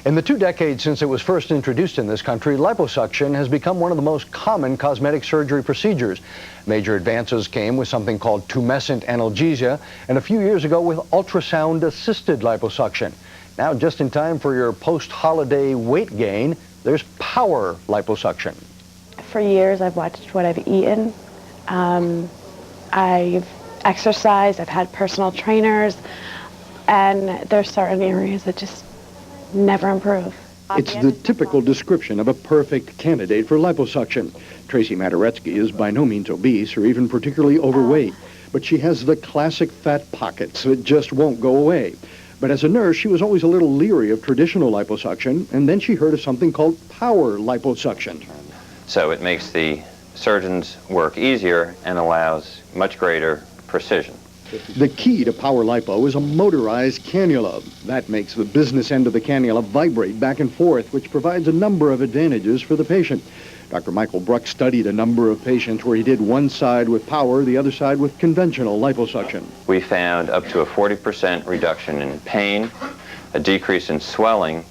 In the 2 decades since it was first introduced in this country, liposuction has become one of the most common cosmetic surgery procedures. Major advances came with something called tumescent analgesia, and a few years ago with ultrasound-assisted liposuction. Now, just in time for your post-holiday weight gain, there's power liposuction. For years, I've watched what I've eaten. I've exercised, I've had personal trainers, and there's certain areas that just never improve. It's the typical description of a perfect candidate for liposuction. Tracy Mataretsky is by no means obese or even particularly overweight, but she has the classic fat pockets that just won't go away. But as a nurse, she was always a little leery of traditional liposuction, and then she heard of something called power liposuction. So it makes the surgeon's work easier and allows much greater precision. The key to power lipo is a motorized cannula. That makes the business end of the cannula vibrate back and forth, which provides a number of advantages for the patient. Dr. Michael Bruck studied a number of patients where he did one side with power, the other side with conventional liposuction. We found up to a 40% reduction in pain, a decrease in swelling,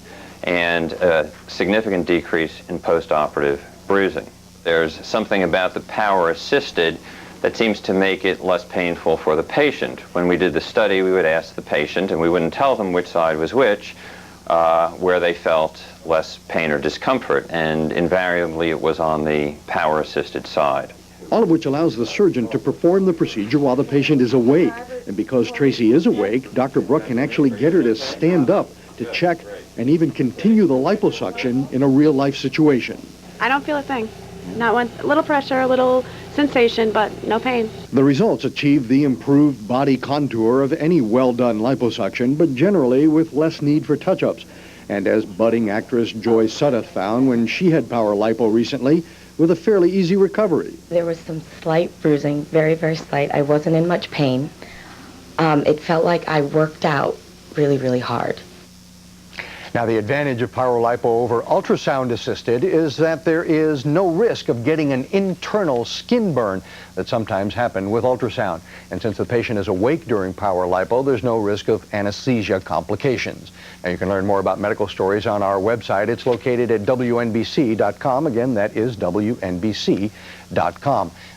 and a significant decrease in post-operative bruising. There's something about the power-assisted that seems to make it less painful for the patient. When we did the study, we would ask the patient, and we wouldn't tell them which side was which, where they felt less pain or discomfort, and invariably it was on the power-assisted side. All of which allows the surgeon to perform the procedure while the patient is awake. And because Tracy is awake, Dr. Bruck can actually get her to stand up to check and even continue the liposuction in a real-life situation. I don't feel a thing. Not one, a little pressure, a little sensation, but no pain. The results achieve the improved body contour of any well-done liposuction, but generally with less need for touch-ups. And as budding actress Joy Sudduth found when she had power lipo recently, with a fairly easy recovery. There was some slight bruising, very, very slight. I wasn't in much pain. It felt like I worked out really, really hard. Now, the advantage of power lipo over ultrasound-assisted is that there is no risk of getting an internal skin burn that sometimes happen with ultrasound. And since the patient is awake during power lipo, there's no risk of anesthesia complications. Now, you can learn more about medical stories on our website. It's located at WNBC.com. Again, that is WNBC.com.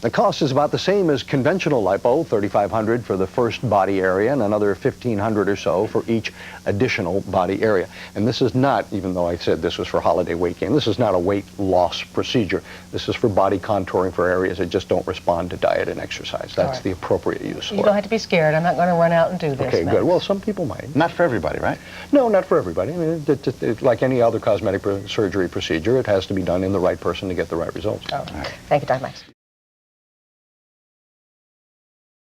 The cost is about the same as conventional lipo, $3,500 for the first body area and another $1,500 or so for each additional body area. And this is not, even though I said this was for holiday weight gain, this is not a weight loss procedure. This is for body contouring for areas that just don't respond to diet and exercise. That's the appropriate use for it. You don't have to be scared. I'm not going to run out and do this. Okay, good. Well, some people might. Not for everybody, right? No, not for everybody. I mean, like any other cosmetic surgery procedure, it has to be done in the right person to get the right results. Oh, right. Thank you, Dr. Max.